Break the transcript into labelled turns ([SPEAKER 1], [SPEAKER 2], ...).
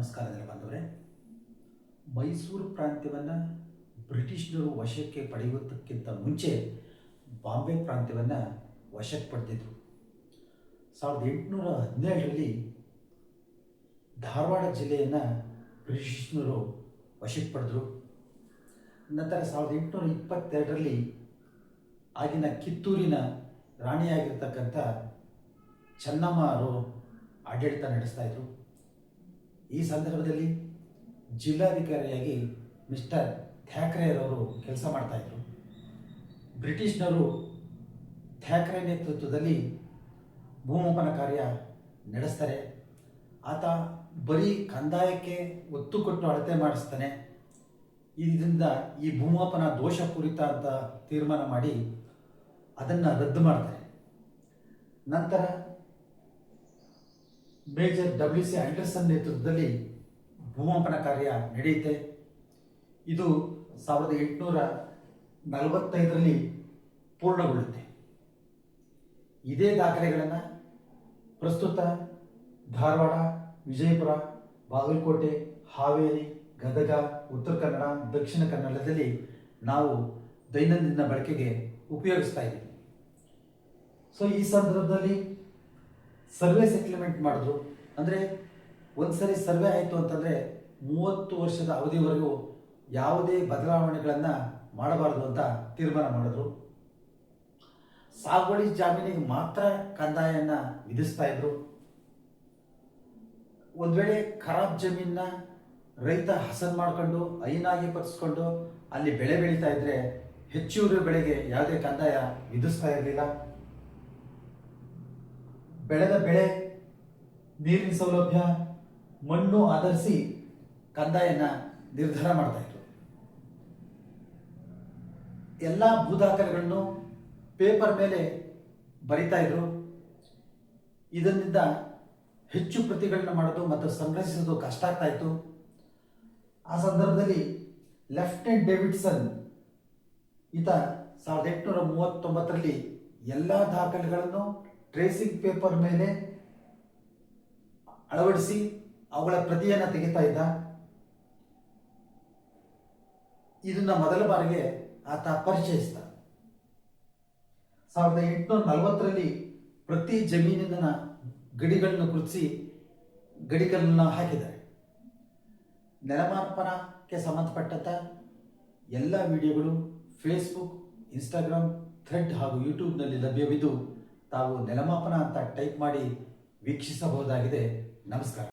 [SPEAKER 1] ನಮಸ್ಕಾರದಲ್ಲಿ ಬಂದವರೇ, ಮೈಸೂರು ಪ್ರಾಂತ್ಯವನ್ನು ಬ್ರಿಟಿಷ್ನರು ವಶಕ್ಕೆ ಪಡೆಯುವುದಕ್ಕಿಂತ ಮುಂಚೆ ಬಾಂಬೆ ಪ್ರಾಂತ್ಯವನ್ನು ವಶಕ್ಕೆ ಪಡೆದಿದ್ದರು. 1817ರಲ್ಲಿ ಧಾರವಾಡ ಜಿಲ್ಲೆಯನ್ನು ಬ್ರಿಟಿಷ್ನರು ವಶಕ್ಕೆ ಪಡೆದರು. ನಂತರ 1822ರಲ್ಲಿ ಆಗಿನ ಕಿತ್ತೂರಿನ ರಾಣಿಯಾಗಿರ್ತಕ್ಕಂಥ ಚೆನ್ನಮ್ಮ ಅವರು ಆಡಳಿತ ನಡೆಸ್ತಾ ಇದ್ದರು. ಈ ಸಂದರ್ಭದಲ್ಲಿ ಜಿಲ್ಲಾಧಿಕಾರಿಯಾಗಿ ಮಿಸ್ಟರ್ ಥ್ಯಾಕ್ರೆಯರವರು ಕೆಲಸ ಮಾಡ್ತಾಯಿದ್ರು. ಬ್ರಿಟಿಷ್ನರು ಥ್ಯಾಕ್ರೆ ನೇತೃತ್ವದಲ್ಲಿ ಭೂಮಾಪನ ಕಾರ್ಯ ನಡೆಸ್ತಾರೆ. ಆತ ಬರೀ ಕಂದಾಯಕ್ಕೆ ಒತ್ತು ಕೊಟ್ಟು ಅಳತೆ ಮಾಡಿಸ್ತಾನೆ. ಇದರಿಂದ ಈ ಭೂಮಾಪನ ದೋಷಪೂರಿತ ಅಂತ ತೀರ್ಮಾನ ಮಾಡಿ ಅದನ್ನು ರದ್ದು ಮಾಡ್ತಾರೆ. ನಂತರ ಮೇಜರ್ WC ಆಂಡರ್ಸನ್ ನೇತೃತ್ವದಲ್ಲಿ ಭೂಮಾಪನ ಕಾರ್ಯ ನಡೆಯುತ್ತೆ. ಇದು 1845ರಲ್ಲಿ ಪೂರ್ಣಗೊಳ್ಳುತ್ತೆ. ಇದೇ ದಾಖಲೆಗಳನ್ನು ಪ್ರಸ್ತುತ ಧಾರವಾಡ, ವಿಜಯಪುರ, ಬಾಗಲಕೋಟೆ, ಹಾವೇರಿ, ಗದಗ, ಉತ್ತರ ಕನ್ನಡ, ದಕ್ಷಿಣ ಕನ್ನಡದಲ್ಲಿ ನಾವು ದೈನಂದಿನ ಬಳಕೆಗೆ ಉಪಯೋಗಿಸ್ತಾ ಇದ್ದೀವಿ. ಸೊ ಈ ಸಂದರ್ಭದಲ್ಲಿ ಸರ್ವೆ ಸೆಟ್ಲ್ಮೆಂಟ್ ಮಾಡಿದ್ರು. ಅಂದರೆ ಒಂದು ಸರಿ ಸರ್ವೆ ಆಯಿತು ಅಂತಂದರೆ 30 ವರ್ಷದ ಅವಧಿವರೆಗೂ ಯಾವುದೇ ಬದಲಾವಣೆಗಳನ್ನು ಮಾಡಬಾರ್ದು ಅಂತ ತೀರ್ಮಾನ ಮಾಡಿದ್ರು. ಸಾಗುವಳಿ ಜಮೀನಿಗೆ ಮಾತ್ರ ಕಂದಾಯವನ್ನು ವಿಧಿಸ್ತಾ ಇದ್ರು. ಒಂದು ವೇಳೆ ಖರಾಬ್ ಜಮೀನನ್ನ ರೈತ ಹಸನ್ ಮಾಡ್ಕೊಂಡು ಐನಾಗಿ ಪಡಿಸ್ಕೊಂಡು ಅಲ್ಲಿ ಬೆಳೆ ಬೆಳೀತಾ ಇದ್ರೆ ಹೆಚ್ಚುವರಿ ಬೆಳೆಗೆ ಯಾವುದೇ ಕಂದಾಯ ವಿಧಿಸ್ತಾ ಇರಲಿಲ್ಲ. ಬೆಳೆದ ಬೆಳೆ, ನೀರಿನ ಸೌಲಭ್ಯ, ಮಣ್ಣು ಆಧರಿಸಿ ಕಂದಾಯನ ನಿರ್ಧಾರ ಮಾಡ್ತಾ ಇದ್ರು. ಎಲ್ಲ ಭೂದಾಖಲೆಗಳನ್ನು ಪೇಪರ್ ಮೇಲೆ ಬರಿತಾ ಇದ್ರು. ಇದರಿಂದ ಹೆಚ್ಚು ಪ್ರತಿಗಳನ್ನ ಮಾಡೋದು ಮತ್ತು ಸಂಗ್ರಹಿಸೋದು ಕಷ್ಟ ಆಗ್ತಾ ಇತ್ತು. ಆ ಸಂದರ್ಭದಲ್ಲಿ ಲೆಫ್ಟಿನೆಂಟ್ ಡೇವಿಡ್ಸನ್ ಈತ 1839ರಲ್ಲಿ ಎಲ್ಲ ದಾಖಲೆಗಳನ್ನು ಟ್ರೇಸಿಂಗ್ ಪೇಪರ್ ಮೇಲೆ ಅಳವಡಿಸಿ ಅವುಗಳ ಪ್ರತಿಯನ್ನು ತೆಗಿತಾ ಇದ್ದ. ಇದನ್ನ ಮೊದಲ ಬಾರಿಗೆ ಆತ ಪರಿಚಯಿಸಿದ. 1840ರಲ್ಲಿ ಪ್ರತಿ ಜಮೀನಿನ ಗಡಿಗಳನ್ನು ಗುರುತಿಸಿ ಗಡಿಗಳನ್ನು ಹಾಕಿದ್ದಾರೆ. ನೆಲಮಾಪನಕ್ಕೆ ಸಂಬಂಧಪಟ್ಟಂಥ ಎಲ್ಲ ವಿಡಿಯೋಗಳು ಫೇಸ್ಬುಕ್, ಇನ್ಸ್ಟಾಗ್ರಾಮ್, ಥ್ರೆಡ್ ಹಾಗೂ ಯೂಟ್ಯೂಬ್ನಲ್ಲಿ ಲಭ್ಯವಿದ್ದು ತಾವು ನೆಲಮಾಪನ ಅಂತ ಟೈಪ್ ಮಾಡಿ ವೀಕ್ಷಿಸಬಹುದಾಗಿದೆ. ನಮಸ್ಕಾರ.